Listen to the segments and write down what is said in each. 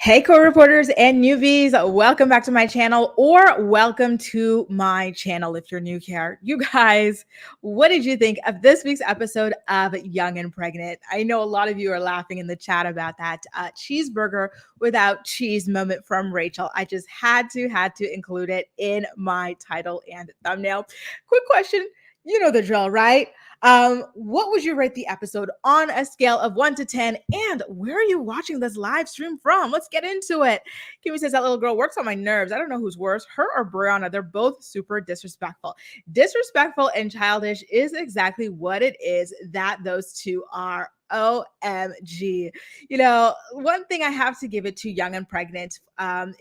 Hey, co-reporters and newbies, welcome back to my channel, or welcome to my channel if you're new here. You guys, what did you think of this week's episode of Young and Pregnant? I know a lot of you are laughing in the chat about that cheeseburger without cheese moment from Rachel. I just had to include it in my title and thumbnail. Quick question. You know the drill, right? What would you rate the episode on a scale of 1 to 10? And where are you watching this live stream from? Let's get into it. Kimmy says that little girl works on my nerves. I don't know who's worse, her or Brianna. They're both super disrespectful. Disrespectful and childish is exactly what it is that those two are. OMG. You know, one thing I have to give it to Young and Pregnant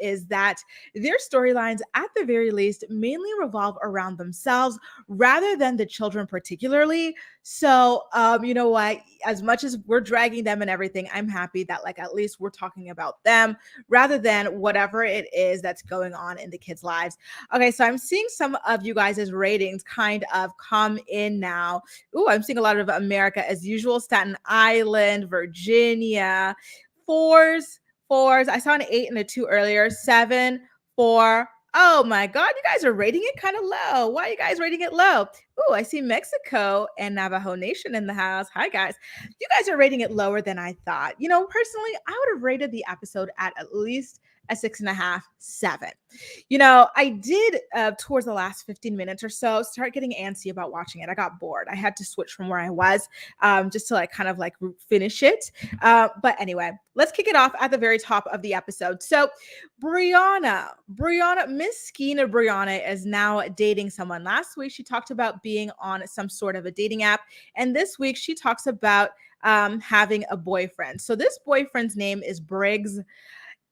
is that their storylines, at the very least, mainly revolve around themselves rather than the children, particularly. So, you know what? As much as we're dragging them and everything, I'm happy that, like, at least we're talking about them rather than whatever it is that's going on in the kids' lives. Okay, so I'm seeing some of you guys' ratings kind of come in now. Ooh, I'm seeing a lot of America as usual, Staten Island, Virginia, fours. I saw an 8 and a 2 earlier, 7, 4. Oh my God, you guys are rating it kind of low. Why are you guys rating it low? Oh, I see Mexico and Navajo Nation in the house. Hi, guys. You guys are rating it lower than I thought. You know, personally, I would have rated the episode at least a 6.5, 7. You know, I did towards the last 15 minutes or so start getting antsy about watching it. I got bored. I had to switch from where I was just to kind of finish it. But anyway, let's kick it off at the very top of the episode. So Brianna, Miss Skeena Brianna is now dating someone. Last week, she talked about being on some sort of a dating app. And this week, she talks about having a boyfriend. So this boyfriend's name is Briggs.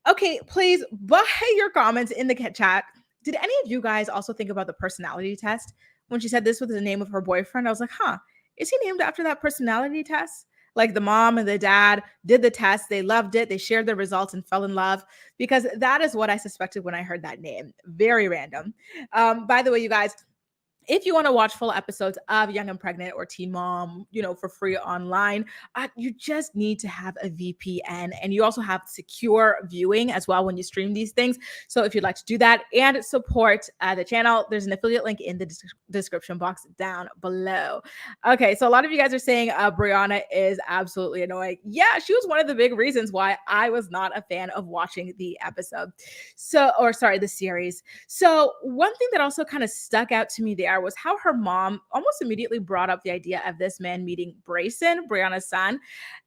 Okay, please, buy your comments in the chat. Did any of you guys also think about the personality test? When she said this was the name of her boyfriend, I was like, huh, is he named after that personality test? Like the mom and the dad did the test, they loved it, they shared the results and fell in love, because that is what I suspected when I heard that name. Very random. By the way, you guys, if you want to watch full episodes of Young and Pregnant or Teen Mom, you know, for free online, you just need to have a VPN, and you also have secure viewing as well when you stream these things. So if you'd like to do that and support the channel, there's an affiliate link in the description box down below. Okay, so a lot of you guys are saying Brianna is absolutely annoying. Yeah, she was one of the big reasons why I was not a fan of watching the episode. The series. So one thing that also kind of stuck out to me there was how her mom almost immediately brought up the idea of this man meeting Brayson, Brianna's son.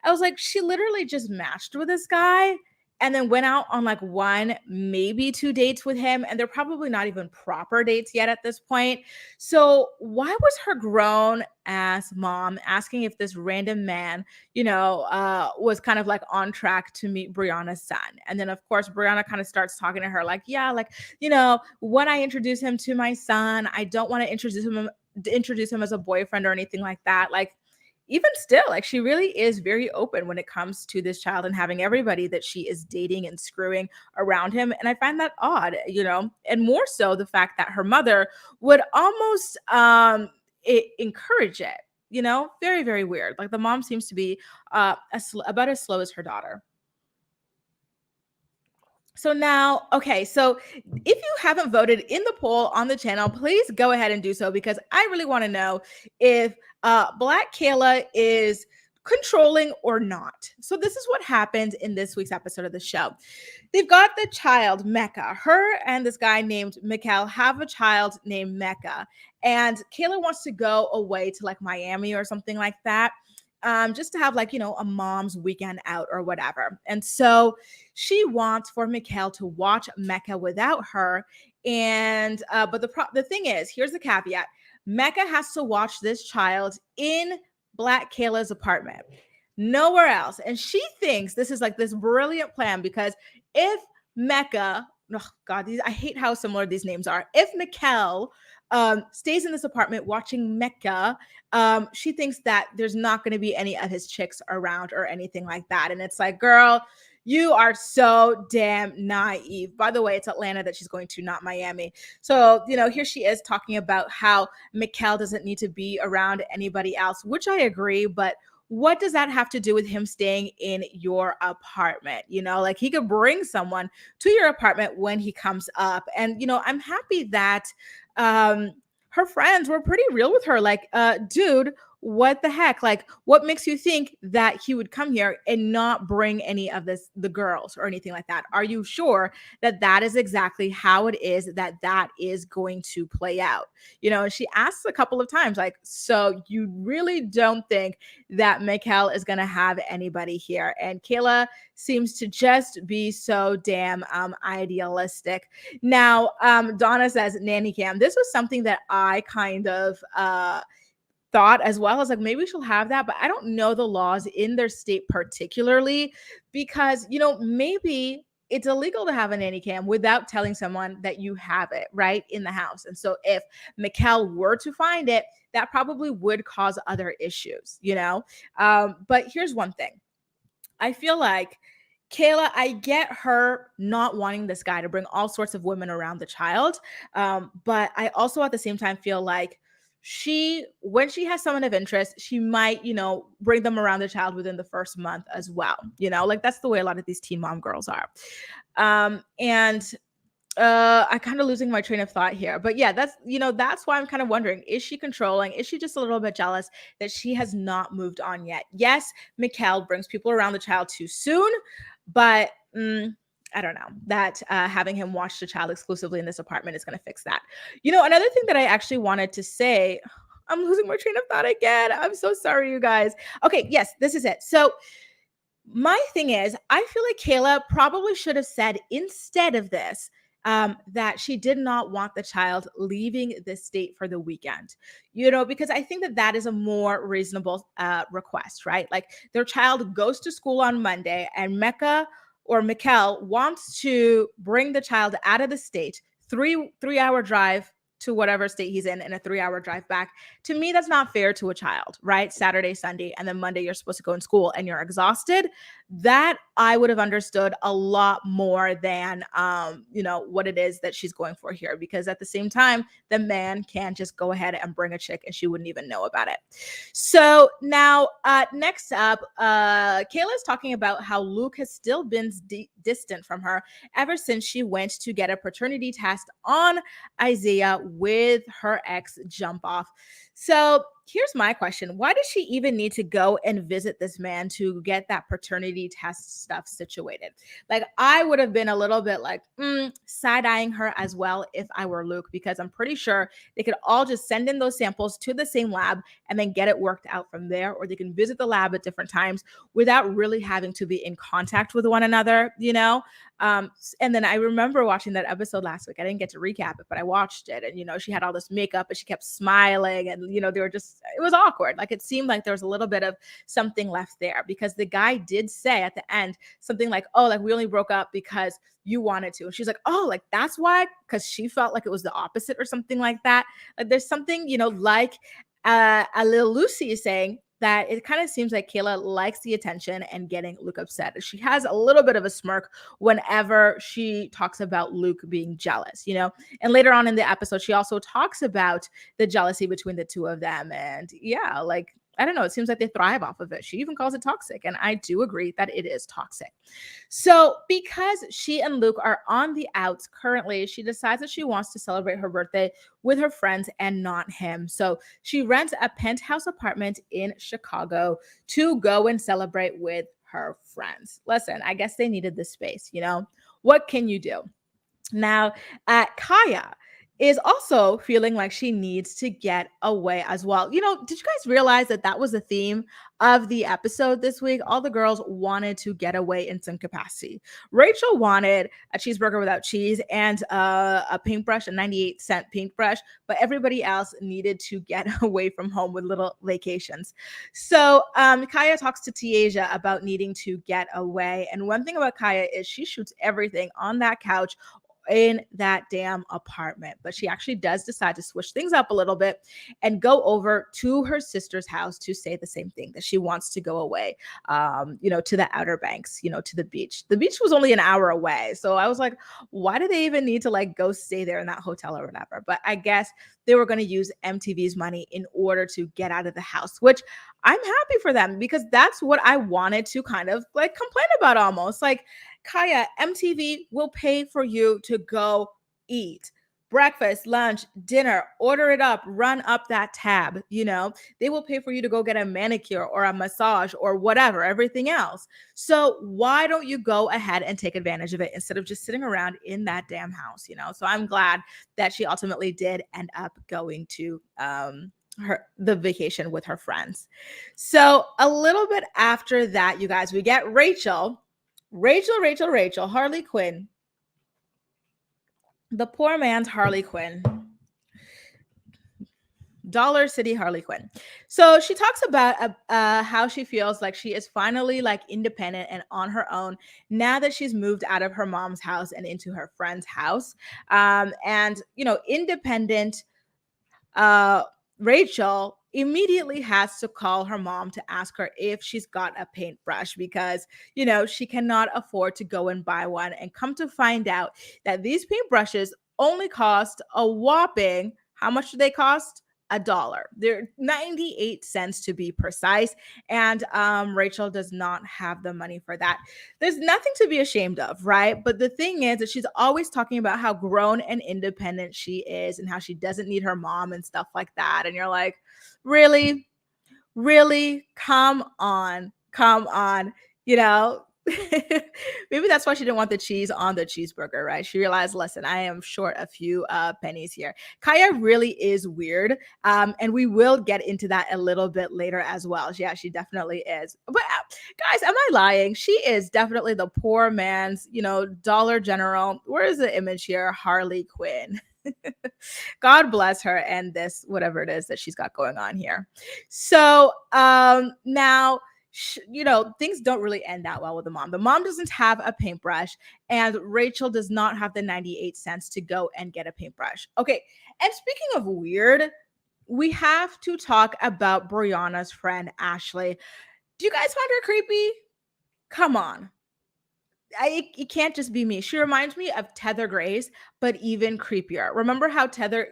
I was like, she literally just matched with this guy and then went out on like 1, maybe 2 dates with him. And they're probably not even proper dates yet at this point. So why was her grown ass mom asking if this random man, was kind of like on track to meet Brianna's son? And then of course, Brianna kind of starts talking to her like, yeah, like, when I introduce him to my son, I don't want to introduce him as a boyfriend or anything like that. Like, even still, like, she really is very open when it comes to this child and having everybody that she is dating and screwing around him. And I find that odd, and more so the fact that her mother would almost encourage it, very, very weird. Like, the mom seems to be about as slow as her daughter. So now, okay, so if you haven't voted in the poll on the channel, please go ahead and do so, because I really want to know if Black Kayla is controlling or not. So this is what happens in this week's episode of the show. They've got the child, Mecca. Her and this guy named Mikhail have a child named Mecca. And Kayla wants to go away to like Miami or something like that. Just to have a mom's weekend out or whatever. And so she wants for Mikhail to watch Mecca without her. And but the thing is, here's the caveat: Mecca has to watch this child in Black Kayla's apartment, nowhere else. And she thinks this is like this brilliant plan, because if Mecca, oh God, I hate how similar these names are. If Mikhail stays in this apartment watching Mecca, she thinks that there's not going to be any of his chicks around or anything like that. And it's like, girl, you are so damn naive. By the way, it's Atlanta that she's going to, not Miami. So, here she is talking about how Mikhail doesn't need to be around anybody else, which I agree. But what does that have to do with him staying in your apartment? Like he could bring someone to your apartment when he comes up. And, I'm happy that um, her friends were pretty real with her. Like, dude, what the heck? Like, what makes you think that he would come here and not bring any of the girls or anything like that? Are you sure that that is exactly how it is that is going to play out? And she asks a couple of times, like, so you really don't think that Mikhail is going to have anybody here? And Kayla seems to just be so damn idealistic. Now, Donna says, Nanny Cam. This was something that I kind of thought as well. As like, maybe she'll have that, but I don't know the laws in their state particularly, because maybe it's illegal to have a nanny cam without telling someone that you have it right in the house. And so if Mikkel were to find it, that probably would cause other issues. But here's one thing. I feel like Kayla, I get her not wanting this guy to bring all sorts of women around the child. But I also at the same time feel like when she has someone of interest, she might, bring them around the child within the first month as well. Like that's the way a lot of these teen mom girls are. And I kind of losing my train of thought here, but yeah, that's why I'm kind of wondering, is she controlling? Is she just a little bit jealous that she has not moved on yet? Yes, Mikkel brings people around the child too soon, but I don't know that having him watch the child exclusively in this apartment is going to fix that. Another thing that I actually wanted to say, I'm losing my train of thought again. I'm so sorry, you guys. Okay, yes, this is it. So my thing is, I feel like Kayla probably should have said instead of this, that she did not want the child leaving the state for the weekend, because I think that is a more reasonable request, right? Like their child goes to school on Monday and Mecca or Mikkel wants to bring the child out of the state, three-hour drive to whatever state he's in and a 3-hour drive back. To me, that's not fair to a child, right? Saturday, Sunday, and then Monday you're supposed to go in school and you're exhausted. That I would have understood a lot more than, what it is that she's going for here. Because at the same time, the man can just go ahead and bring a chick and she wouldn't even know about it. So now, next up, Kayla is talking about how Luke has still been distant from her ever since she went to get a paternity test on Isaiah with her ex jump off. So here's my question. Why does she even need to go and visit this man to get that paternity test stuff situated? Like, I would have been a little bit like side-eyeing her as well if I were Luke, because I'm pretty sure they could all just send in those samples to the same lab and then get it worked out from there, or they can visit the lab at different times without really having to be in contact with one another, and then I remember watching that episode last week. I didn't get to recap it, but I watched it, and she had all this makeup and she kept smiling, and they were just, it was awkward. Like it seemed like there was a little bit of something left there, because the guy did say at the end something like, oh, like we only broke up because you wanted to. And she's like, oh, like that's why, because she felt like it was the opposite or something like that. Like there's something, like a little Lucy is saying, that it kind of seems like Kayla likes the attention and getting Luke upset. She has a little bit of a smirk whenever she talks about Luke being jealous, And later on in the episode, she also talks about the jealousy between the two of them. And yeah, like, I don't know, it seems like they thrive off of it. She even calls it toxic. And I do agree that it is toxic. So because she and Luke are on the outs currently, she decides that she wants to celebrate her birthday with her friends and not him. So she rents a penthouse apartment in Chicago to go and celebrate with her friends. Listen, I guess they needed this space, What can you do? Now, Kaya is also feeling like she needs to get away as well. Did you guys realize that was the theme of the episode this week? All the girls wanted to get away in some capacity. Rachel wanted a cheeseburger without cheese and a paintbrush, a 98-cent paintbrush, but everybody else needed to get away from home with little vacations. So Kaya talks to Tiaja about needing to get away. And one thing about Kaya is she shoots everything on that couch in that damn apartment. But she actually does decide to switch things up a little bit and go over to her sister's house to say the same thing, that she wants to go away, to the Outer Banks, to the beach. The beach was only an hour away. So I was like, why do they even need to like go stay there in that hotel or whatever? But I guess they were going to use MTV's money in order to get out of the house, which I'm happy for them, because that's what I wanted to kind of like complain about almost. Like, Kaya, MTV will pay for you to go eat breakfast, lunch, dinner, order it up, run up that tab. They will pay for you to go get a manicure or a massage or whatever, everything else. So why don't you go ahead and take advantage of it instead of just sitting around in that damn house? So I'm glad that she ultimately did end up going to the vacation with her friends. So a little bit after that, you guys, we get Rachel, Harley Quinn, the poor man's Harley Quinn. Dollar City Harley Quinn. So she talks about how she feels like she is finally like independent and on her own now that she's moved out of her mom's house and into her friend's house. Independent Rachel immediately has to call her mom to ask her if she's got a paintbrush, because, she cannot afford to go and buy one. And come to find out that these paintbrushes only cost a whopping, how much do they cost? $1. They're 98 cents to be precise. And Rachel does not have the money for that. There's nothing to be ashamed of, right? But the thing is that she's always talking about how grown and independent she is and how she doesn't need her mom and stuff like that. And you're like, really? Really? Come on. Maybe that's why she didn't want the cheese on the cheeseburger, right? She realized, listen, I am short a few pennies here. Kaya really is weird. And we will get into that a little bit later as well. Yeah, she definitely is. But guys, am I lying? She is definitely the poor man's, Dollar General. Where is the image here? Harley Quinn. God bless her and this, whatever it is that she's got going on here. So now, things don't really end that well with the mom. The mom doesn't have a paintbrush, and Rachel does not have the 98 cents to go and get a paintbrush. Okay. And speaking of weird, we have to talk about Brianna's friend, Ashley. Do you guys find her creepy? Come on. It can't just be me. She reminds me of Tether Grace, but even creepier. Remember how Tether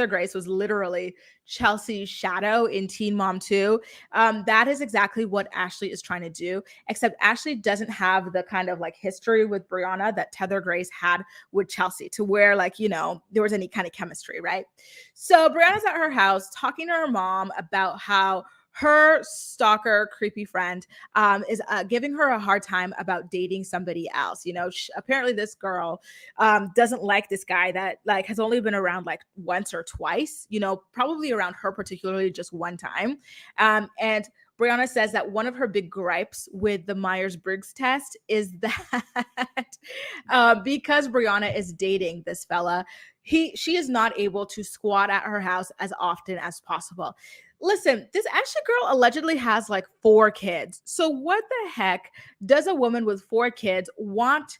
Grace was literally Chelsea's shadow in Teen Mom 2? That is exactly what Ashley is trying to do, except Ashley doesn't have the kind of like history with Brianna that Tether Grace had with Chelsea, to where there was any kind of chemistry, right? So Brianna's at her house talking to her mom about how her stalker, creepy friend is giving her a hard time about dating somebody else. Apparently this girl doesn't like this guy that like has only been around like once or twice, probably around her particularly just one time. And Brianna says that one of her big gripes with the Myers-Briggs test is that because Brianna is dating this fella, she is not able to squat at her house as often as possible. Listen, this Ashley girl allegedly has like 4 kids. So what the heck does a woman with 4 kids want,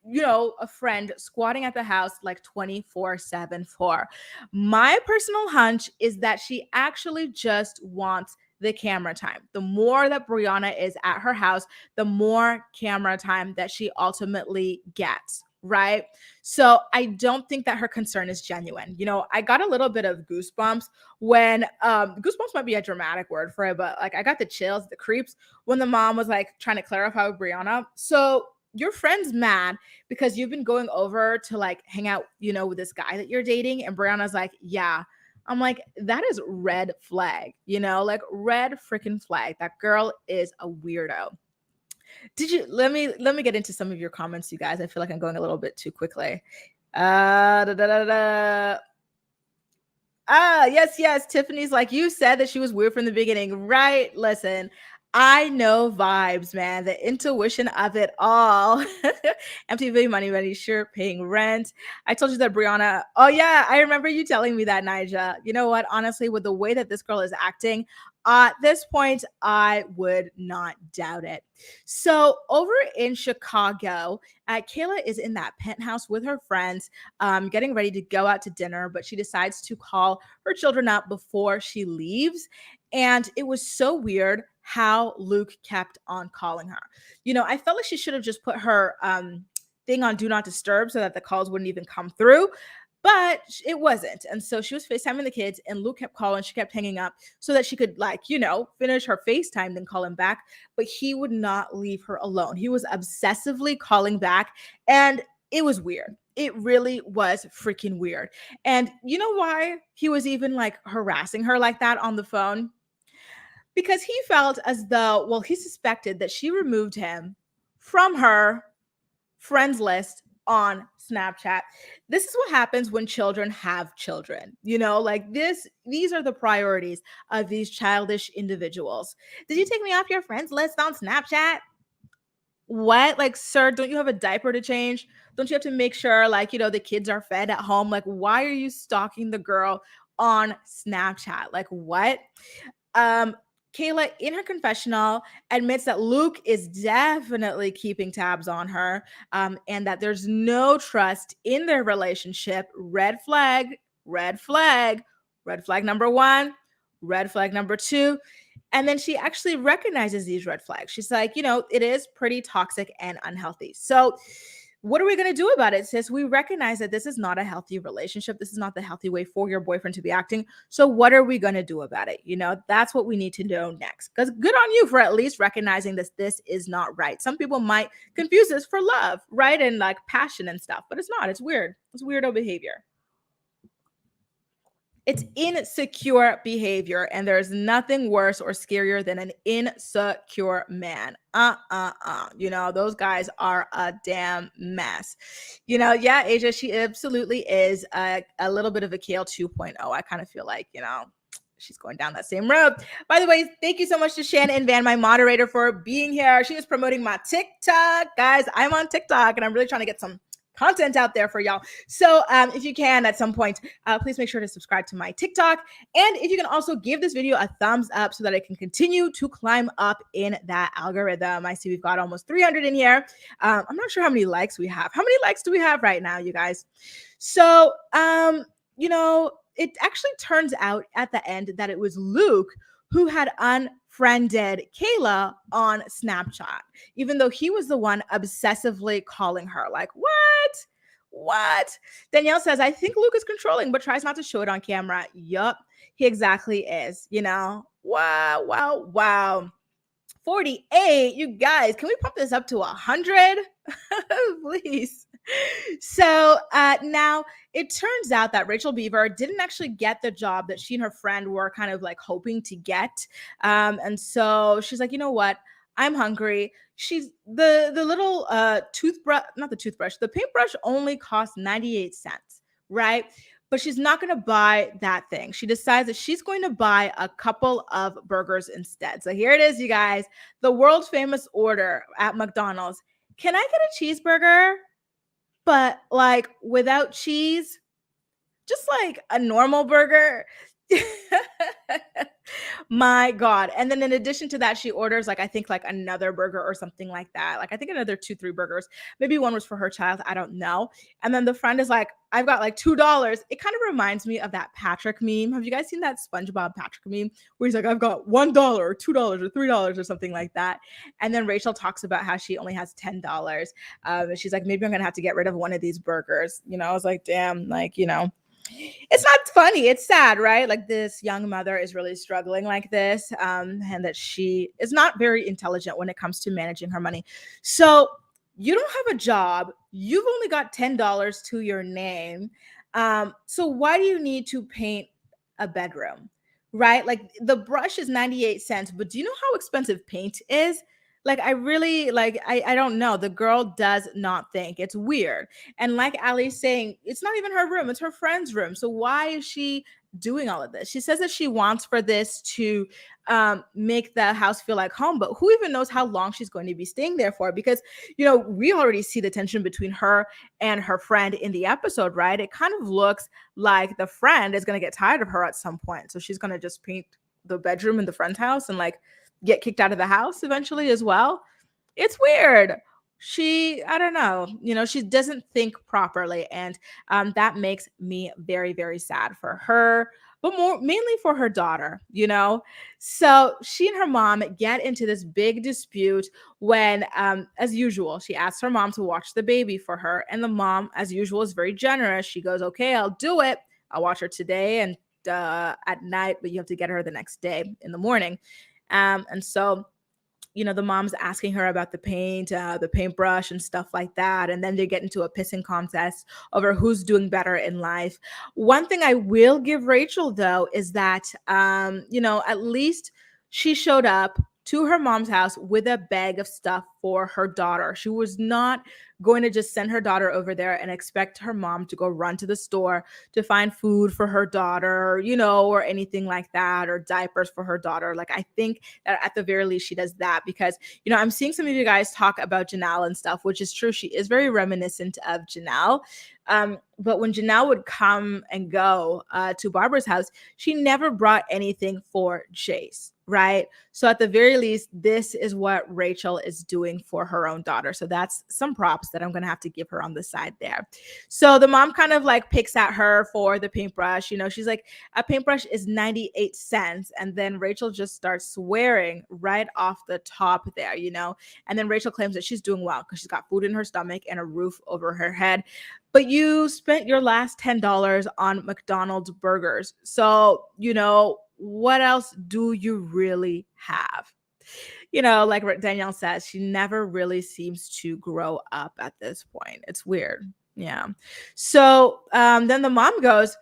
a friend squatting at the house like 24/7 for? My personal hunch is that she actually just wants the camera time. The more that Brianna is at her house, the more camera time that she ultimately gets. Right. So I don't think that her concern is genuine. I got a little bit of goosebumps when goosebumps might be a dramatic word for it, but like I got the chills, the creeps when the mom was like trying to clarify with Brianna. So your friend's mad because you've been going over to like hang out, with this guy that you're dating. And Brianna's like, yeah. I'm like, that is red flag, like red freaking flag. That girl is a weirdo. Let me get into some of your comments, you guys. I feel like I'm going a little bit too quickly. Yes. Tiffany's like, you said that she was weird from the beginning, right? Listen, I know vibes, man. The intuition of it all. MTV money, sure, paying rent. I told you that Brianna. Oh yeah, I remember you telling me that, Nija. You know what? Honestly, with the way that this girl is acting, At this point, I would not doubt it. So over in Chicago, Kayla is in that penthouse with her friends, getting ready to go out to dinner, but she decides to call her children up before she leaves. And it was so weird how Luke kept on calling her. I felt like she should have just put her thing on do not disturb so that the calls wouldn't even come through. But it wasn't. And so she was FaceTiming the kids, and Luke kept calling. She kept hanging up so that she could, finish her FaceTime, then call him back. But he would not leave her alone. He was obsessively calling back. And it was weird. It really was freaking weird. And you know why he was even like harassing her like that on the phone? Because he felt as though, well, he suspected that she removed him from her friends list on Snapchat. This is what happens when children have children. These are the priorities of these childish individuals. Did you take me off your friends list on Snapchat? What? Like, sir, don't you have a diaper to change? Don't you have to make sure, the kids are fed at home? Like, why are you stalking the girl on Snapchat? Like, what? Um, Kayla, in her confessional, admits that Luke is definitely keeping tabs on her, and that there's no trust in their relationship. Red flag, red flag, red flag number one, red flag number two. And then she actually recognizes these red flags. She's like, it is pretty toxic and unhealthy. So, what are we going to do about it, sis? We recognize that this is not a healthy relationship. This is not the healthy way for your boyfriend to be acting. So what are we going to do about it? That's what we need to know next. Because good on you for at least recognizing this is not right. Some people might confuse this for love, right? And like passion and stuff, but it's not. It's weird. It's weirdo behavior. It's insecure behavior, and there's nothing worse or scarier than an insecure man. Those guys are a damn mess. Yeah, Asia, she absolutely is a little bit of a Kale 2.0. I kind of feel like, she's going down that same road. By the way, thank you so much to Shannon Van, my moderator, for being here. She is promoting my TikTok. Guys, I'm on TikTok, and I'm really trying to get some content out there for y'all. So if you can at some point, please make sure to subscribe to my TikTok. And if you can also give this video a thumbs up so that I can continue to climb up in that algorithm. I see we've got almost 300 in here. I'm not sure how many likes we have. How many likes do we have right now, you guys? So, it actually turns out at the end that it was Luke who had unfriended Kayla on Snapchat, even though he was the one obsessively calling her. Like, what? Danielle says, I think Luke is controlling, but tries not to show it on camera. Yup, he exactly is, Wow. 48, you guys, can we pump this up to 100? Please. So now it turns out that Rachel Beaver didn't actually get the job that she and her friend were kind of like hoping to get. And so she's like, you know what? I'm hungry. She's the little toothbrush, not the toothbrush, the paintbrush only costs 98 cents, right? But she's not going to buy that thing. She decides that she's going to buy a couple of burgers instead. So here it is, you guys, the world famous order at McDonald's. Can I get a cheeseburger, but like without cheese? Just like a normal burger. My God. And then in addition to that, she orders I think another burger or something like that. I think another 2-3 burgers. Maybe one was for her child. I don't know. And then the friend is like, I've got $2. It kind of reminds me of that Patrick meme. Have you guys seen that SpongeBob Patrick meme where he's like, I've got $1 or $2 or $3 or something like that. And then Rachel talks about how she only has $10. And she's like, maybe I'm going to have to get rid of one of these burgers. I was like, damn, it's not funny. It's sad, right? Like this young mother is really struggling like this, and that she is not very intelligent when it comes to managing her money. So you don't have a job. You've only got $10 to your name. So why do you need to paint a bedroom, right? Like the brush is 98 cents, but do you know how expensive paint is? I really I don't know. The girl does not think. It's weird. And like Ali's saying, it's not even her room, it's her friend's room. So why is she doing all of this? She says that she wants for this to make the house feel like home, but who even knows how long she's going to be staying there for? Because, we already see the tension between her and her friend in the episode, right? It kind of looks like the friend is going to get tired of her at some point. So she's going to just paint the bedroom in the friend's house and like get kicked out of the house eventually as well. It's weird. I don't know, she doesn't think properly. And that makes me very, very sad for her, but more mainly for her daughter. So she and her mom get into this big dispute when, as usual, she asks her mom to watch the baby for her. And the mom, as usual, is very generous. She goes, okay, I'll do it. I'll watch her today and at night, but you have to get her the next day in the morning. And so the mom's asking her about the paintbrush and stuff like that. And then they get into a pissing contest over who's doing better in life. One thing I will give Rachel, though, is that, at least she showed up to her mom's house with a bag of stuff for her daughter. She was not going to just send her daughter over there and expect her mom to go run to the store to find food for her daughter, or anything like that, or diapers for her daughter. Like, I think that at the very least she does that because, I'm seeing some of you guys talk about Janelle and stuff, which is true. She is very reminiscent of Janelle. But when Janelle would come and go to Barbara's house, she never brought anything for Chase, right? So at the very least, this is what Rachel is doing for her own daughter. So that's some props that I'm going to have to give her on the side there. So the mom kind of like picks at her for the paintbrush. She's like, a paintbrush is 98 cents. And then Rachel just starts swearing right off the top there, and then Rachel claims that she's doing well because she's got food in her stomach and a roof over her head. But you spent your last $10 on McDonald's burgers. So, what else do you really have? Like Danielle says, she never really seems to grow up at this point. It's weird. Yeah. So then the mom goes,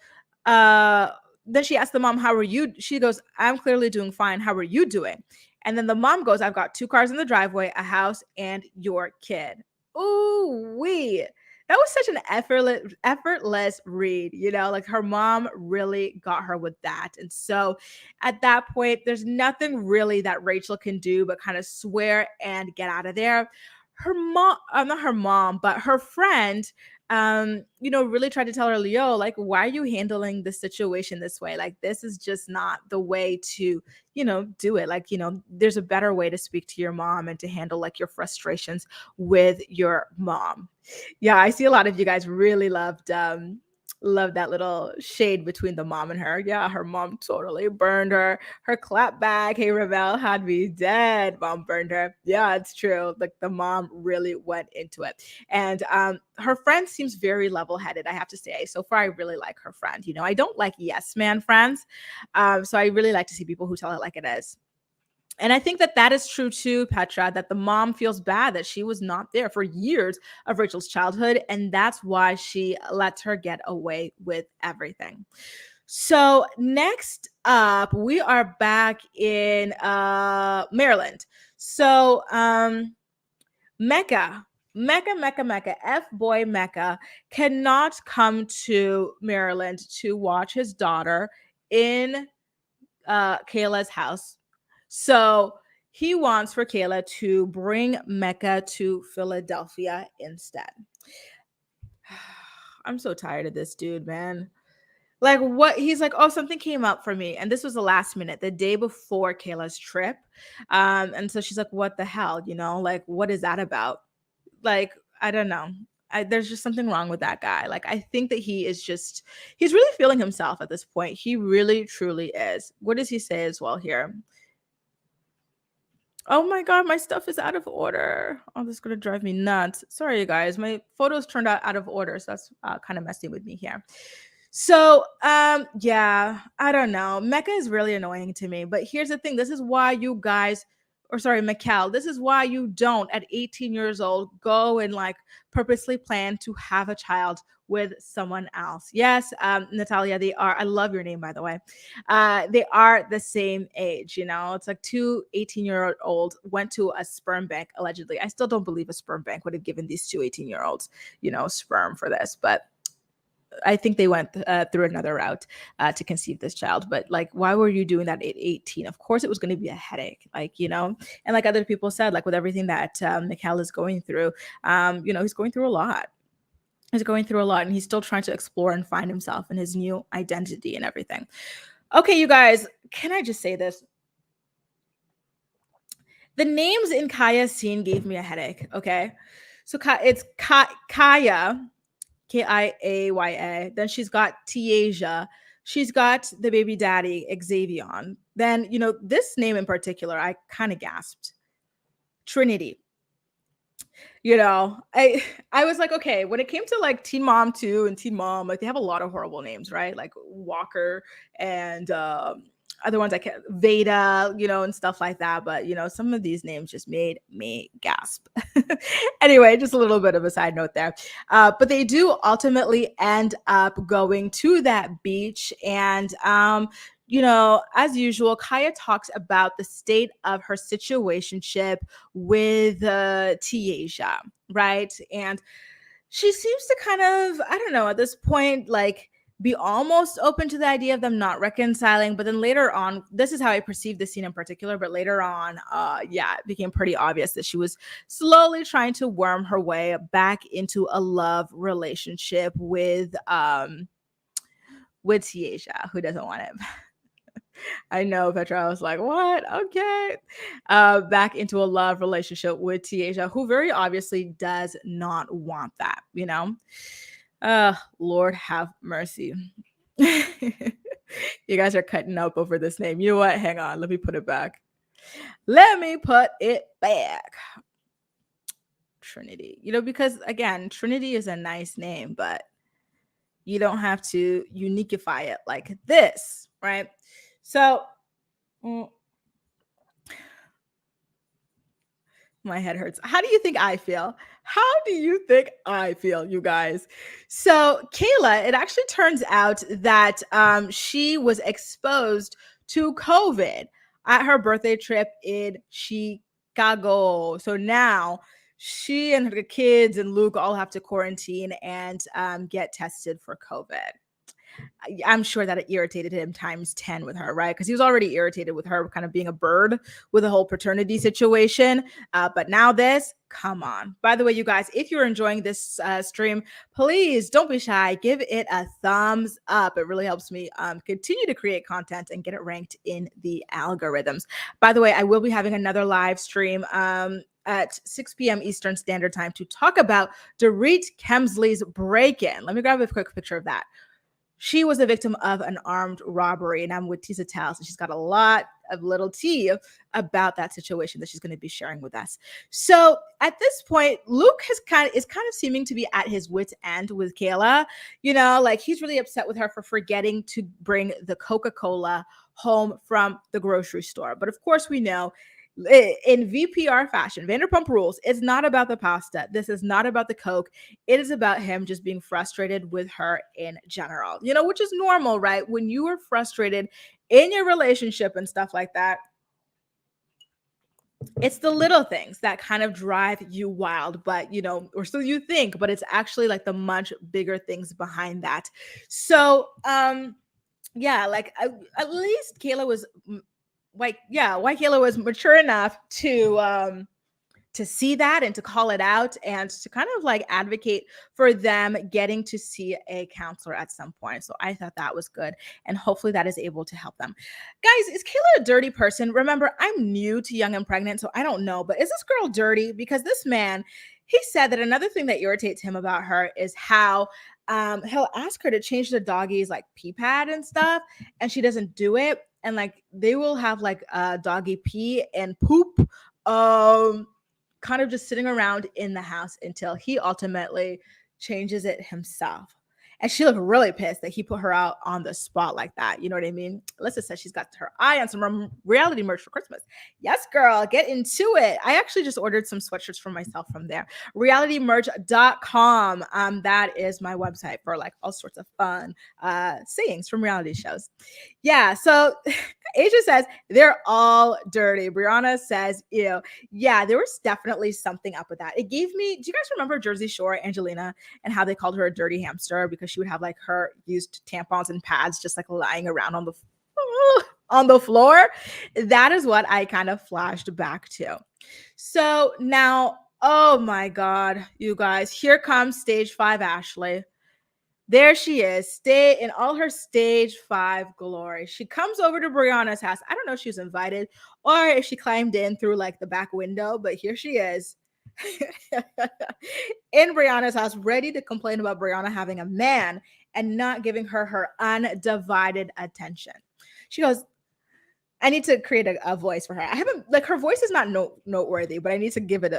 then she asks the mom, how are you? She goes, I'm clearly doing fine. How are you doing? And then the mom goes, I've got 2 cars in the driveway, a house, and your kid. Ooh, wee. That was such an effortless read, like her mom really got her with that. And so at that point, there's nothing really that Rachel can do but kind of swear and get out of there. Her mom, not her mom, but her friend, really tried to tell her, Leo, like, why are you handling the situation this way? Like, this is just not the way to, do it. Like, there's a better way to speak to your mom and to handle like your frustrations with your mom. Yeah, I see a lot of you guys really loved that little shade between the mom and her. Yeah, her mom totally burned her clap back. Hey, Ravel had me dead. Mom burned her. Yeah, it's true. Like the mom really went into it. And her friend seems very level-headed, I have to say. So far, I really like her friend. I don't like yes man friends. So I really like to see people who tell it like it is. And I think that is true too, Petra, that the mom feels bad that she was not there for years of Rachel's childhood. And that's why she lets her get away with everything. So next up, we are back in Maryland. So Mecca, F-boy Mecca cannot come to Maryland to watch his daughter in Kayla's house. So he wants for Kayla to bring Mecca to Philadelphia instead. I'm so tired of this dude, man. Like what he's like, oh, something came up for me. And this was the last minute, the day before Kayla's trip. And so she's like, what the hell? Like, what is that about? Like, I don't know. There's just something wrong with that guy. Like, I think that he's really feeling himself at this point. He really, truly is. What does he say as well here? Oh my God, my stuff is out of order. Oh, this is going to drive me nuts. Sorry, you guys. My photos turned out of order. So that's kind of messing with me here. So, yeah, I don't know. Mecca is really annoying to me. But here's the thing. This is why you guys, or sorry, Mikkel, this is why you don't at 18 years old go and like purposely plan to have a child with someone else. Yes, Natalia, they are, I love your name, by the way. They are the same age, it's like 2 18-year-olds went to a sperm bank, allegedly. I still don't believe a sperm bank would have given these 2 18-year-olds, sperm for this, but I think they went through another route to conceive this child. But like, why were you doing that at 18? Of course, it was going to be a headache, like, and like other people said, like with everything that Mikhail is going through, he's going through a lot. He's going through a lot and he's still trying to explore and find himself and his new identity and everything. Okay, you guys, can I just say this? The names in Kaya's scene gave me a headache. Okay. So it's Kaya, Kiaya. Then she's got Tiaja. She's got the baby daddy, Xavion. Then, this name in particular, I kind of gasped. Trinity. I was like, okay, when it came to like Teen Mom 2 and Teen Mom, like they have a lot of horrible names, right? Like Walker and other ones like Veda, and stuff like that. But some of these names just made me gasp. Anyway, just a little bit of a side note there. But they do ultimately end up going to that beach, and as usual, Kaya talks about the state of her situationship with Tiaja, right? And she seems to kind of, I don't know, at this point, like be almost open to the idea of them not reconciling. But then later on, this is how I perceived the scene in particular. But later on, it became pretty obvious that she was slowly trying to worm her way back into a love relationship with Tiaja, who doesn't want it. I know Petra was like, what? Okay. Back into a love relationship with Tiaja, who very obviously does not want that, Lord have mercy. You guys are cutting up over this name. You know what? Hang on. Let me put it back. Let me put it back. Trinity. Because again, Trinity is a nice name, but you don't have to uniqueify it like this, right? So, my head hurts. How do you think I feel? How do you think I feel, you guys? So, Kayla, it actually turns out that she was exposed to COVID at her birthday trip in Chicago. So now she and her kids and Luke all have to quarantine and get tested for COVID. I'm sure that it irritated him times 10 with her, right? Because he was already irritated with her kind of being a bird with the whole paternity situation. But now this, come on. By the way, you guys, if you're enjoying this stream, please don't be shy. Give it a thumbs up. It really helps me continue to create content and get it ranked in the algorithms. By the way, I will be having another live stream at 6 p.m. Eastern Standard Time to talk about Dorit Kemsley's break-in. Let me grab a quick picture of that. She was a victim of an armed robbery, and I'm with Tisa Tals, and she's got a lot of little tea about that situation that she's going to be sharing with us. So at this point, Luke is kind of seeming to be at his wit's end with Kayla. Like he's really upset with her for forgetting to bring the Coca-Cola home from the grocery store. But of course, we know in VPR fashion, Vanderpump Rules, it's not about the pasta. This is not about the Coke. It is about him just being frustrated with her in general, which is normal, right? When you are frustrated in your relationship and stuff like that, it's the little things that kind of drive you wild, but or so you think, but it's actually like the much bigger things behind that. So, like at least Kayla was why Kayla was mature enough to see that and to call it out and to kind of like advocate for them getting to see a counselor at some point. So I thought that was good. And hopefully that is able to help them. Guys, is Kayla a dirty person? Remember, I'm new to Young and Pregnant, so I don't know, but is this girl dirty? Because this man, he said that another thing that irritates him about her is how he'll ask her to change the doggy's like pee pad and stuff, and she doesn't do it. And like they will have like doggy pee and poop kind of just sitting around in the house until he ultimately changes it himself. And she looked really pissed that he put her out on the spot like that. You know what I mean? Alyssa says she's got her eye on some reality merch for Christmas. Yes, girl, get into it. I actually just ordered some sweatshirts for myself from there. Realitymerch.com. That is my website for like all sorts of fun sayings from reality shows. Yeah, so Asia says they're all dirty. Brianna says, ew. Yeah, there was definitely something up with that. It gave me, do you guys remember Jersey Shore, Angelina, and how they called her a dirty hamster because she would have like her used tampons and pads just like lying around on the floor? That is what I kind of flashed back to. So now, oh my God, you guys, here comes stage 5 Ashley. There she is, stay in all her stage 5 glory. She comes over to Brianna's house. I don't know if she was invited or if she climbed in through like the back window, but here she is in Brianna's house, ready to complain about Brianna having a man and not giving her undivided attention. She goes, I need to create a voice for her. I haven't, like, her voice is not noteworthy, but I need to give it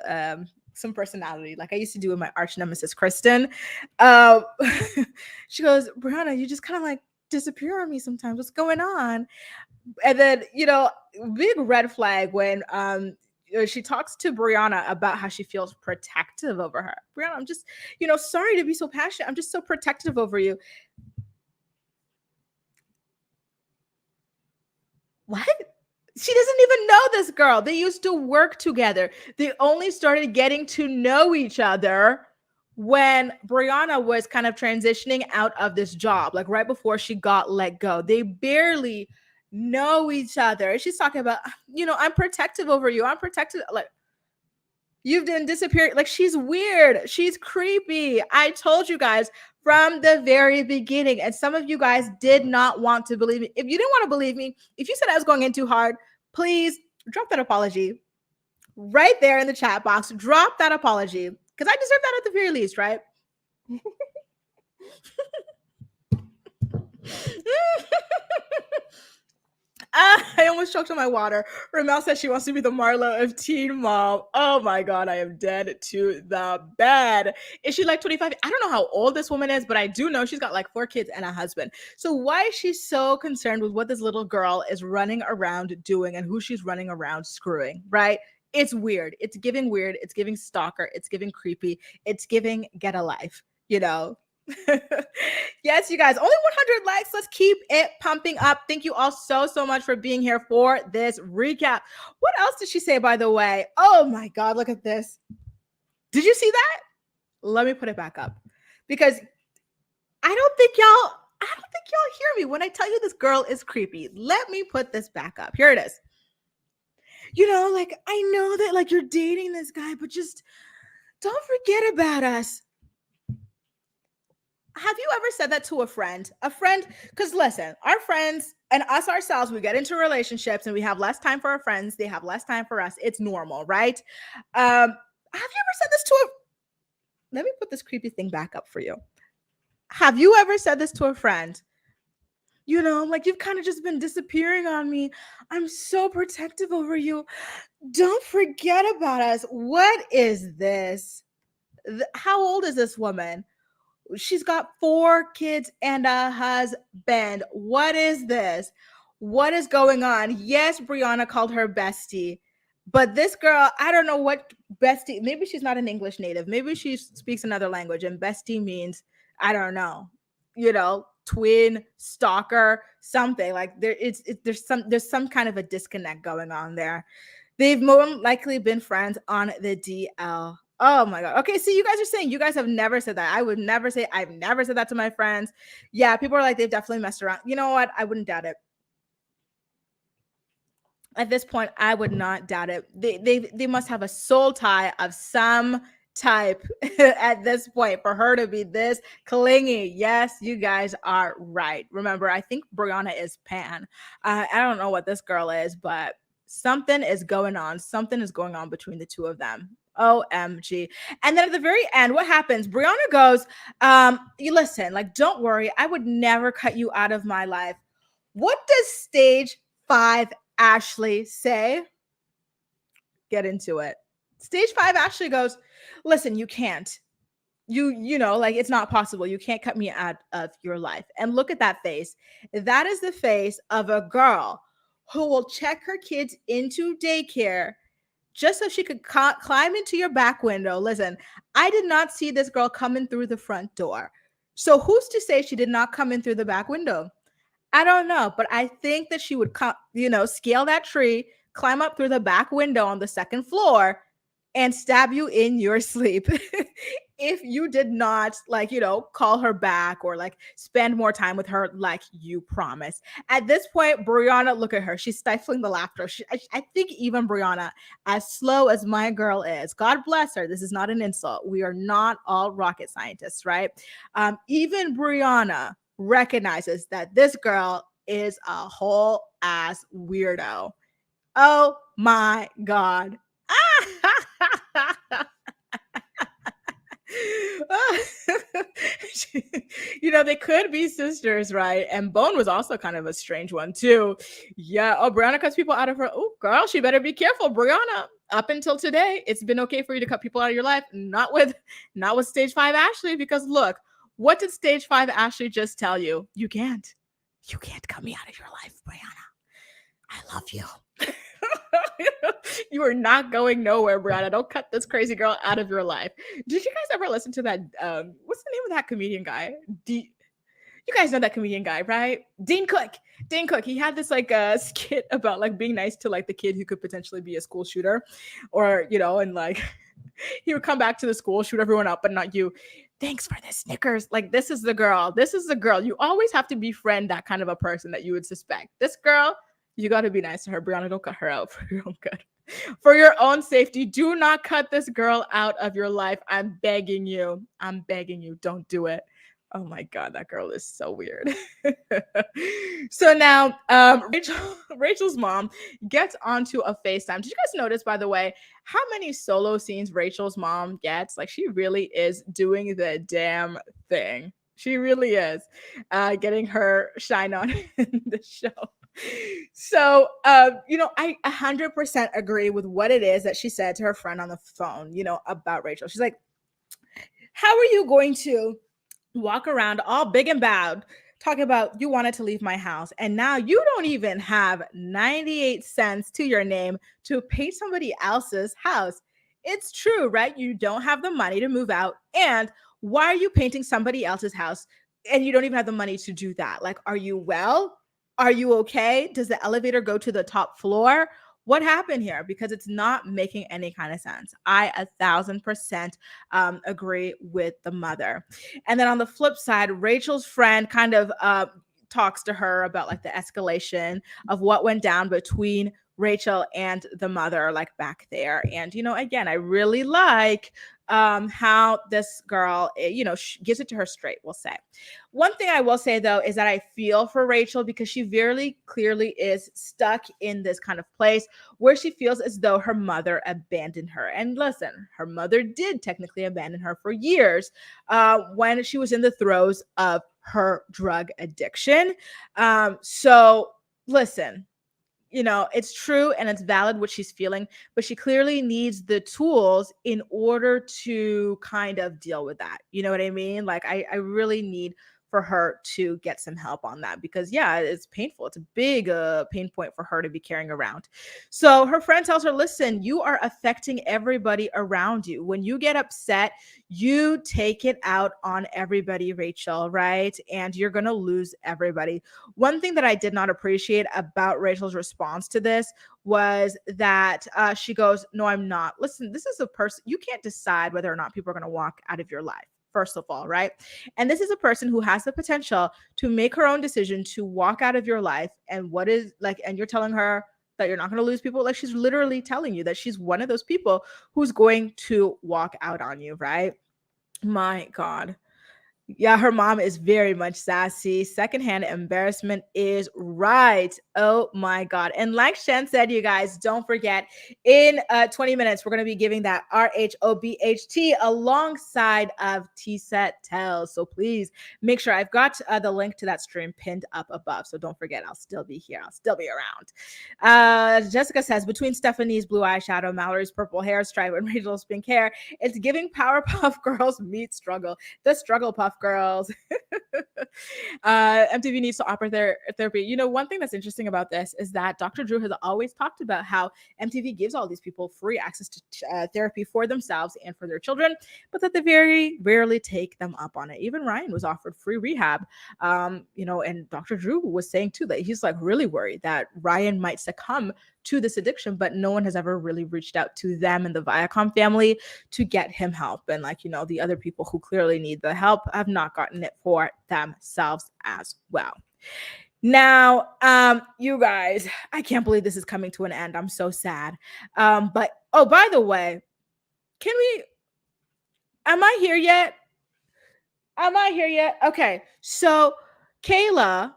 some personality, like I used to do with my arch nemesis Kristen. Uh, she goes, Brianna, you just kind of like disappear on me sometimes. What's going on? And then, big red flag when she talks to Brianna about how she feels protective over her. Brianna, I'm just, sorry to be so passionate. I'm just so protective over you. What? She doesn't even know this girl. They used to work together. They only started getting to know each other when Brianna was kind of transitioning out of this job, like right before she got let go. They barely know each other. She's talking about, I'm protective over you. I'm protective. Like, you've been disappearing. Like, she's weird. She's creepy. I told you guys from the very beginning. And some of you guys did not want to believe me. If you didn't want to believe me, if you said I was going in too hard, please drop that apology right there in the chat box. Drop that apology because I deserve that at the very least, right? I almost choked on my water. Ramel says she wants to be the Marlo of Teen Mom. Oh my God, I am dead to the bed. Is she like 25? I don't know how old this woman is, but I do know she's got like 4 kids and a husband. So why is she so concerned with what this little girl is running around doing and who she's running around screwing, right? It's weird. It's giving weird. It's giving stalker. It's giving creepy. It's giving get a life, Yes, you guys, only 100 likes. Let's keep it pumping up. Thank you all so much for being here for this recap. What else did she say, by the way? Oh my God, look at this. Did you see that? Let me put it back up because I don't think y'all hear me when I tell you this girl is creepy. Let me put this back up. Here it is. Like, I know that like you're dating this guy, but just don't forget about us. Have you ever said that to a friend? Because listen, our friends and us ourselves, we get into relationships and we have less time for our friends. They have less time for us. It's normal, right? Have you ever said this to let me put this creepy thing back up for you. Have you ever said this to a friend? Like, you've kind of just been disappearing on me. I'm so protective over you. Don't forget about us. What is this? How old is this woman? She's got 4 kids and a husband. What is this? What is going on? Yes, Brianna called her bestie, but this girl, I don't know what bestie. Maybe she's not an English native. Maybe she speaks another language, and bestie means, I don't know, twin, stalker, something like there's some kind of a disconnect going on there. They've more likely been friends on the DL. Oh my God. Okay, so you guys are saying you guys have never said that. I've never said that to my friends. Yeah, people are like, they've definitely messed around. You know what? I wouldn't doubt it. At this point, I would not doubt it. They must have a soul tie of some type at this point for her to be this clingy. Yes, you guys are right. Remember, I think Brianna is pan. I don't know what this girl is, but something is going on. Something is going on between the two of them. OMG. And then at the very end, what happens? Brianna goes, you listen, like, don't worry. I would never cut you out of my life. What does stage 5 Ashley say? Get into it. Stage 5 Ashley goes, listen, you can't. Like, it's not possible. You can't cut me out of your life. And look at that face. That is the face of a girl who will check her kids into daycare just so she could climb into your back window. Listen, I did not see this girl coming through the front door. So who's to say she did not come in through the back window? I don't know, but I think that she would come, scale that tree, climb up through the back window on the 2nd floor, and stab you in your sleep. if you did not, like, call her back or like spend more time with her like you promised. At this point, Brianna, look at her. She's stifling the laughter. I think even Brianna, as slow as my girl is, God bless her. This is not an insult. We are not all rocket scientists, right? Even Brianna recognizes that this girl is a whole ass weirdo. Oh my God. They could be sisters, right? And Bone was also kind of a strange one too. Yeah. Oh, Brianna cuts people out of her. Oh, girl, she better be careful, Brianna. Up until today, it's been okay for you to cut people out of your life, not with stage 5 Ashley, because look, what did stage 5 Ashley just tell you? You can't cut me out of your life, Brianna. I love you. You are not going nowhere, Brianna. Don't cut this crazy girl out of your life. Did you guys ever listen to that? What's the name of that comedian guy? You guys know that comedian guy, right? Dean Cook. Dean Cook. He had this like skit about like being nice to like the kid who could potentially be a school shooter, or and like he would come back to the school, shoot everyone up, but not you. Thanks for the Snickers. Like, this is the girl. This is the girl. You always have to befriend that kind of a person that you would suspect. This girl, you got to be nice to her. Brianna, don't cut her out for your own good. For your own safety, do not cut this girl out of your life. I'm begging you. I'm begging you. Don't do it. Oh my God, that girl is so weird. So now Rachel's mom gets onto a FaceTime. Did you guys notice, by the way, how many solo scenes Rachel's mom gets? Like, she really is doing the damn thing. She really is getting her shine on in the show. So, I 100% agree with what it is that she said to her friend on the phone, about Rachel. She's like, how are you going to walk around all big and bad talking about you wanted to leave my house, and now you don't even have 98 cents to your name to paint somebody else's house? It's true, right? You don't have the money to move out, and why are you painting somebody else's house and you don't even have the money to do that? Like, are you well? Are you okay? Does the elevator go to the top floor? What happened here? Because it's not making any kind of sense. I 1,000% agree with the mother. And then on the flip side, Rachel's friend kind of talks to her about like the escalation of what went down between Rachel and the mother, like back there. And, again, I really like how this girl, gives it to her straight, we'll say. One thing I will say, though, is that I feel for Rachel because she very clearly is stuck in this kind of place where she feels as though her mother abandoned her. And listen, her mother did technically abandon her for years when she was in the throes of her drug addiction. So listen, it's true and it's valid what she's feeling, but she clearly needs the tools in order to kind of deal with that. You know what I mean? Like, I really need for her to get some help on that because, yeah, it's painful. It's a big pain point for her to be carrying around. So her friend tells her, listen, you are affecting everybody around you. When you get upset, you take it out on everybody, Rachel, right? And you're going to lose everybody. One thing that I did not appreciate about Rachel's response to this was that she goes, no, I'm not. Listen, this is a person. You can't decide whether or not people are going to walk out of your life, first of all, right? And this is a person who has the potential to make her own decision to walk out of your life. And and you're telling her that you're not going to lose people. Like, she's literally telling you that she's one of those people who's going to walk out on you, right? My God. Yeah, her mom is very much sassy. Secondhand embarrassment is right. Oh my God. And like Shen said, you guys, don't forget, in 20 minutes, we're going to be giving that RHOBHT alongside of T-Set Tells. So please make sure I've got the link to that stream pinned up above. So don't forget, I'll still be here. I'll still be around. Jessica says, between Stephanie's blue eyeshadow, Mallory's purple hair stripe, and Rachel's pink hair, it's giving Powerpuff Girls meet struggle. The struggle puff girls. MTV needs to offer their therapy. One thing that's interesting about this is that Dr. Drew has always talked about how MTV gives all these people free access to therapy for themselves and for their children, but that they very rarely take them up on it. Even Ryan was offered free rehab. And Dr. Drew was saying too that he's like really worried that Ryan might succumb to this addiction, but no one has ever really reached out to them and the Viacom family to get him help. And like, the other people who clearly need the help have not gotten it for themselves as well. Now, you guys, I can't believe this is coming to an end. I'm so sad. But oh, by the way, am I here yet? Okay. So Kayla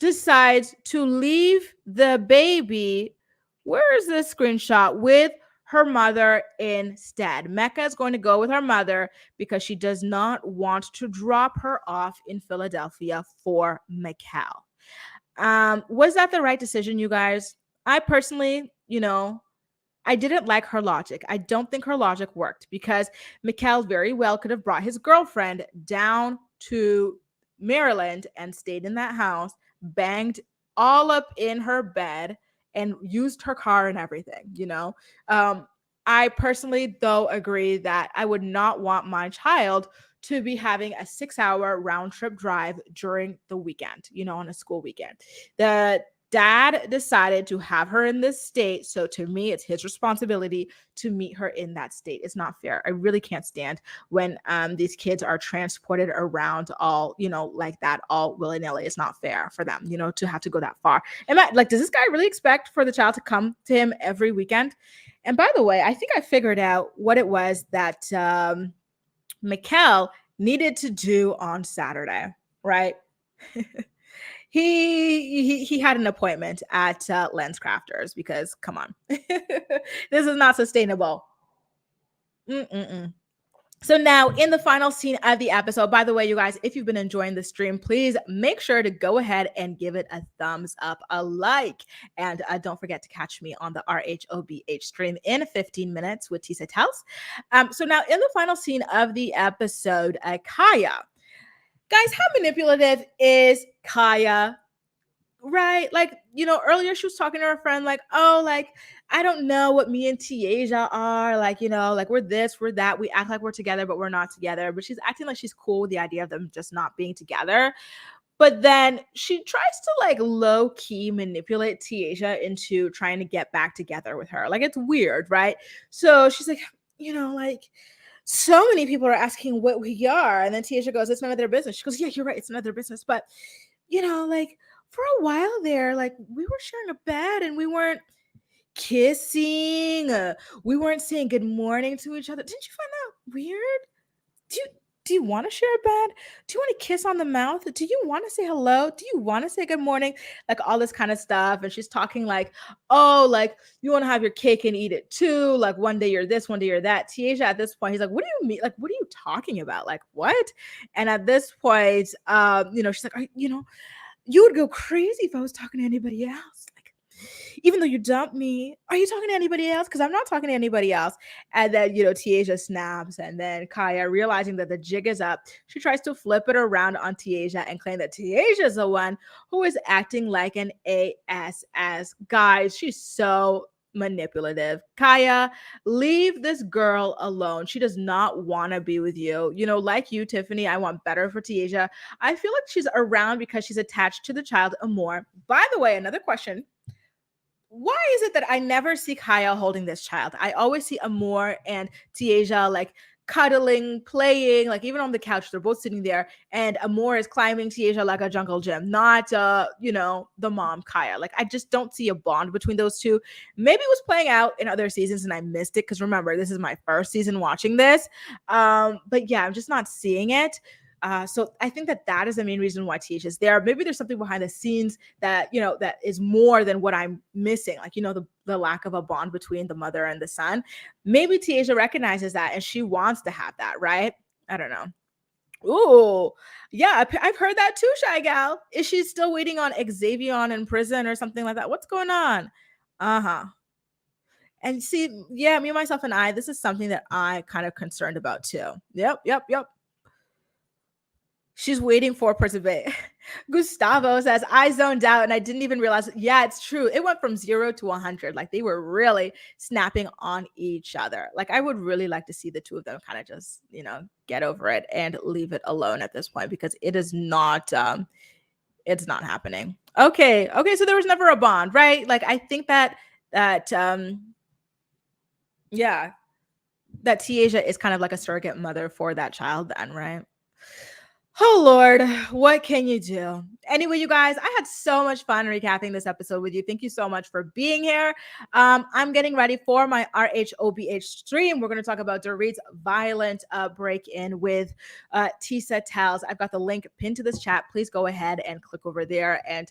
decides to leave the baby. Where is this screenshot? With her mother instead. Mecca is going to go with her mother because she does not want to drop her off in Philadelphia for Mikkel. Was that the right decision, you guys? I personally, I didn't like her logic. I don't think her logic worked because Mikkel very well could have brought his girlfriend down to Maryland and stayed in that house, banged all up in her bed, and used her car and everything. I personally, though, agree that I would not want my child to be having a 6-hour round trip drive during the weekend, on a school weekend. The dad decided to have her in this state. So to me, it's his responsibility to meet her in that state. It's not fair. I really can't stand when these kids are transported around all, like that, all willy-nilly. It's not fair for them, to have to go that far. And like, does this guy really expect for the child to come to him every weekend? And by the way, I think I figured out what it was that Mikkel needed to do on Saturday, right? He had an appointment at Lens Crafters because, come on, this is not sustainable. So now in the final scene of the episode, by the way, you guys, if you've been enjoying the stream, please make sure to go ahead and give it a thumbs up, a like, and don't forget to catch me on the RHOBH stream in 15 minutes with Tisa Tells. So now in the final scene of the episode, Kaya. Guys, how manipulative is Kaya? Right? Like, earlier she was talking to her friend, like, oh, like, I don't know what me and Tiaja are. Like, like we're this, we're that. We act like we're together, but we're not together. But she's acting like she's cool with the idea of them just not being together. But then she tries to like low key manipulate Tiaja into trying to get back together with her. Like, it's weird, right? So she's like, like, so many people are asking what we are. And then Tiaja goes, it's none of their business. She goes, yeah, you're right. It's none of their business. But, like, for a while there, like, we were sharing a bed and we weren't kissing. We weren't saying good morning to each other. Didn't you find that weird? Do you want to share a bed? Do you want to kiss on the mouth? Do you want to say hello? Do you want to say good morning? Like, all this kind of stuff. And she's talking like, oh, like, you want to have your cake and eat it too. Like, one day you're this, one day you're that. Tiaja at this point, he's like, what do you mean? Like, what are you talking about? Like, what? And at this point, she's like, you would go crazy if I was talking to anybody else. Like, even though you dumped me, are you talking to anybody else? Because I'm not talking to anybody else. And then, Tiaja snaps. And then Kaya, realizing that the jig is up, she tries to flip it around on Tiaja and claim that Tiaja is the one who is acting like an ASS. Guys, she's so manipulative. Kaya, leave this girl alone. She does not want to be with you. Like you, Tiffany, I want better for Tiaja. I feel like she's around because she's attached to the child more. By the way, another question. Why is it that I never see Kaya holding this child? I always see Amor and Tiaja like cuddling, playing, like even on the couch, they're both sitting there, and Amor is climbing Tiaja like a jungle gym, not the mom Kaya. Like, I just don't see a bond between those two. Maybe it was playing out in other seasons and I missed it, because remember, this is my first season watching this. But yeah, I'm just not seeing it. So I think that is the main reason why Tiaja is there. Maybe there's something behind the scenes that, that is more than what I'm missing. Like, the lack of a bond between the mother and the son. Maybe Tiaja recognizes that and she wants to have that, right? I don't know. Ooh, yeah, I've heard that too, Shy Gal. Is she still waiting on Xavier in prison or something like that? What's going on? Uh-huh. And see, yeah, me, myself, and I, this is something that I kind of concerned about too. Yep. She's waiting for participate. Gustavo says, I zoned out and I didn't even realize. Yeah, it's true. It went from 0 to 100. Like, they were really snapping on each other. Like, I would really like to see the two of them kind of just, get over it and leave it alone at this point, because it is not, it's not happening. Okay. So there was never a bond, right? Like, I think that that yeah, that Tiaja is kind of like a surrogate mother for that child then, right? Oh Lord, what can you do? Anyway, you guys, I had so much fun recapping this episode with you. Thank you so much for being here. I'm getting ready for my RHOBH stream. We're going to talk about Dorit's violent break-in with Tisa Tells. I've got the link pinned to this chat. Please go ahead and click over there and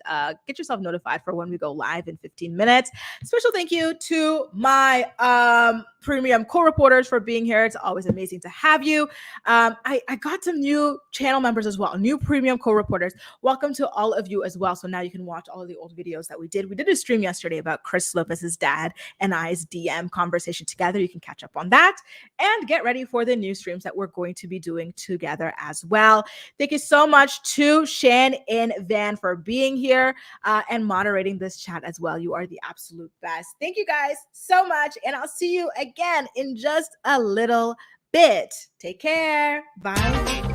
get yourself notified for when we go live in 15 minutes. Special thank you to my premium co-reporters for being here. It's always amazing to have you. I got some new channel members as well, new premium co-reporters. Welcome to all of you as well. So now you can watch all of the old videos that we did. We did a stream yesterday about Chris Lopez's dad and I's DM conversation together. You can catch up on that and get ready for the new streams that we're going to be doing together as well. Thank you so much to Shan and Van for being here and moderating this chat as well. You are the absolute best. Thank you guys so much. And I'll see you again in just a little bit. Take care. Bye.